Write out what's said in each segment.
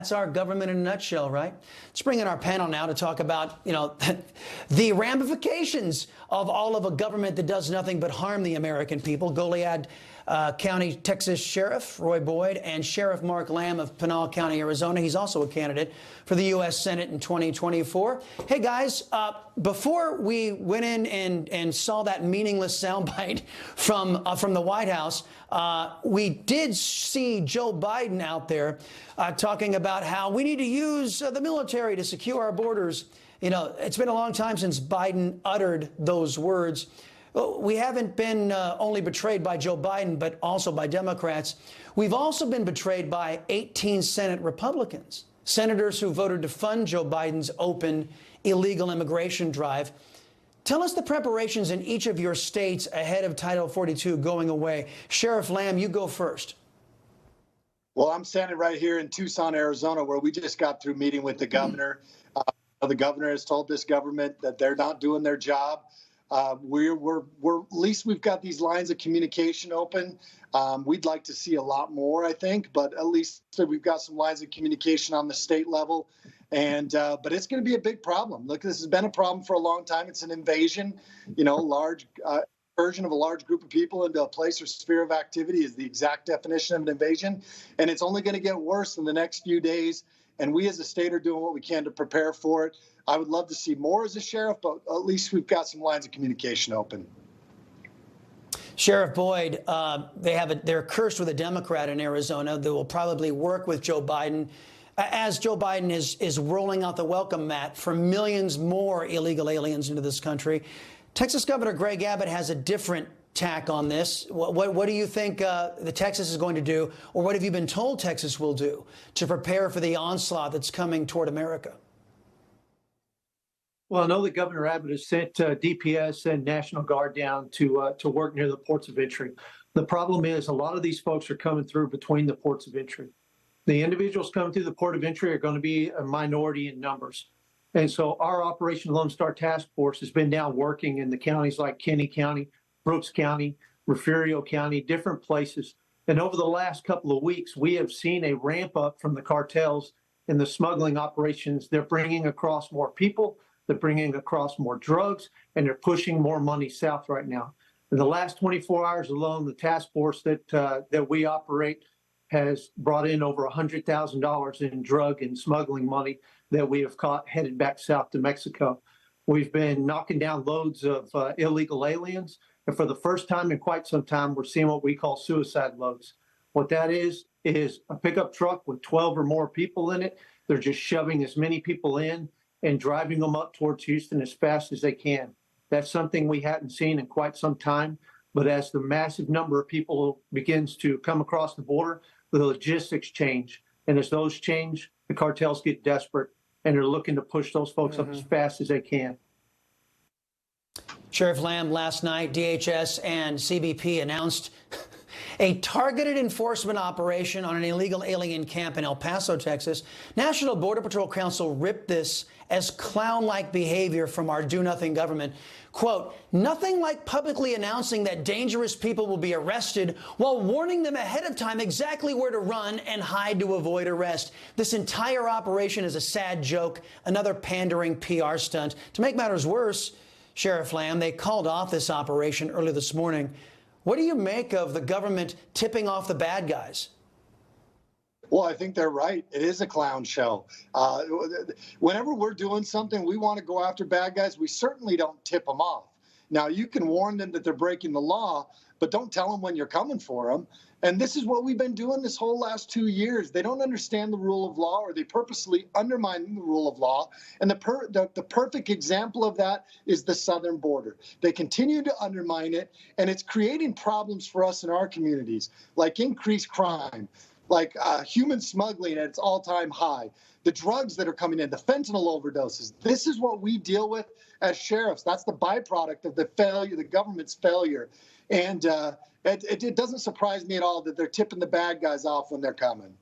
That's our government in a nutshell, right? Let's bring in our panel now to talk about, the ramifications of all of a government that does nothing but harm the American people. Goliad County, Texas Sheriff Roy Boyd and Sheriff Mark Lamb of Pinal County, Arizona. He's also a candidate for the U.S. Senate in 2024. Hey, guys, before we went in and saw that meaningless soundbite from the White House, we did see Joe Biden out there talking about how we need to use the military to secure our borders. It's been a long time since Biden uttered those words. We haven't been only betrayed by Joe Biden, but also by Democrats. We've also been betrayed by 18 Senate Republicans, senators who voted to fund Joe Biden's open illegal immigration drive. Tell us the preparations in each of your states ahead of Title 42 going away. Sheriff Lamb, you go first. Well, I'm standing right here in Tucson, Arizona, where we just got through meeting with the governor. The governor has told this government that they're not doing their job. We're at least we've got these lines of communication open. We'd like to see a lot more, I think, but at least we've got some lines of communication on the state level. But it's going to be a big problem. Look, this has been a problem for a long time. It's an invasion, large version of a large group of people into a place or sphere of activity is the exact definition of an invasion. And it's only going to get worse in the next few days. And we as a state are doing what we can to prepare for it. I would love to see more as a sheriff, but at least we've got some lines of communication open. Sheriff Boyd, they're cursed with a Democrat in Arizona that will probably work with Joe Biden as Joe Biden is rolling out the welcome mat for millions more illegal aliens into this country. Texas Governor Greg Abbott has a different tack on this. What do you think the Texas is going to do, or what have you been told Texas will do to prepare for the onslaught that's coming toward America? Well, I know that Governor Abbott has sent DPS and National Guard down to work near the ports of entry. The problem is a lot of these folks are coming through between the ports of entry. The individuals coming through the port of entry are going to be a minority in numbers. And so our Operation Lone Star Task Force has been down working in the counties like Kinney County, Brooks County, Refugio County, different places. And over the last couple of weeks, we have seen a ramp up from the cartels in the smuggling operations. They're bringing across more people. They're bringing across more drugs, and they're pushing more money south right now. In the last 24 hours alone, the task force that we operate has brought in over $100,000 in drug and smuggling money that we have caught headed back south to Mexico. We've been knocking down loads of illegal aliens, and for the first time in quite some time, we're seeing what we call suicide loads. What that is a pickup truck with 12 or more people in it. They're just shoving as many people in and driving them up towards Houston as fast as they can. That's something we hadn't seen in quite some time. But as the massive number of people begins to come across the border, the logistics change. And as those change, the cartels get desperate, and they're looking to push those folks up as fast as they can. Sheriff Lamb, last night, DHS and CBP announced a targeted enforcement operation on an illegal alien camp in El Paso, Texas. National Border Patrol Council ripped this as clown-like behavior from our do-nothing government. Quote, nothing like publicly announcing that dangerous people will be arrested while warning them ahead of time exactly where to run and hide to avoid arrest. This entire operation is a sad joke, another pandering PR stunt. To make matters worse, Sheriff Lamb, they called off this operation early this morning. What do you make of the government tipping off the bad guys? Well, I think they're right. It is a clown show. Whenever we're doing something, we want to go after bad guys. We certainly don't tip them off. Now, you can warn them that they're breaking the law, but don't tell them when you're coming for them. And this is what we've been doing this whole last 2 years. They don't understand the rule of law, or they purposely undermine the rule of law. And the perfect example of that is the southern border. They continue to undermine it, and it's creating problems for us in our communities, like increased crime, like human smuggling at its all-time high, the drugs that are coming in, the fentanyl overdoses. This is what we deal with as sheriffs. That's the byproduct of the failure, the government's failure. And it doesn't surprise me at all that they're tipping the bad guys off when they're coming.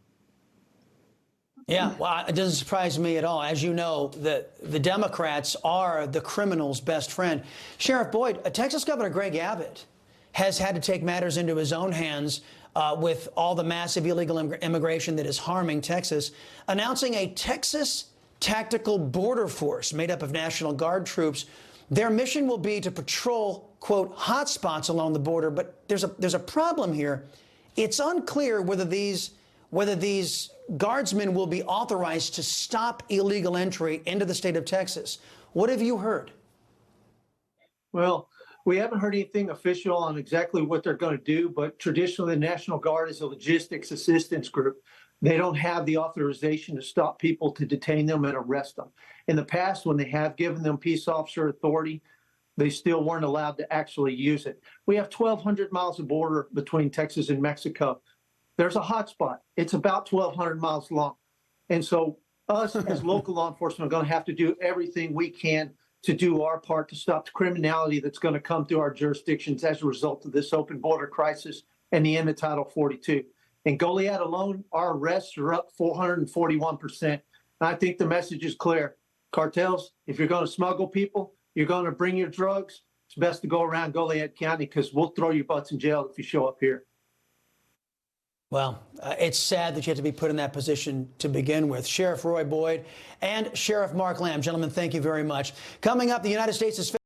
Yeah, well, it doesn't surprise me at all. As you know, the Democrats are the criminal's best friend. Sheriff Boyd, Texas Governor Greg Abbott has had to take matters into his own hands with all the massive illegal immigration that is harming Texas, announcing a Texas tactical border force made up of National Guard troops. Their mission will be to patrol, quote, hotspots along the border. But there's a problem here. It's unclear whether these guardsmen will be authorized to stop illegal entry into the state of Texas. What have you heard? Well, we haven't heard anything official on exactly what they're going to do, but traditionally the National Guard is a logistics assistance group. They don't have the authorization to stop people, to detain them and arrest them. In the past, when they have given them peace officer authority, they still weren't allowed to actually use it. We have 1,200 miles of border between Texas and Mexico. There's a hot spot. It's about 1,200 miles long. And so us as local law enforcement are going to have to do everything we can to do our part to stop the criminality that's going to come through our jurisdictions as a result of this open border crisis and the end of Title 42. In Goliad alone, our arrests are up 441%. And I think the message is clear. Cartels, if you're going to smuggle people, you're going to bring your drugs, it's best to go around Goliad County because we'll throw your butts in jail if you show up here. Well, it's sad that you have to be put in that position to begin with. Sheriff Roy Boyd and Sheriff Mark Lamb, gentlemen, thank you very much. Coming up, the United States is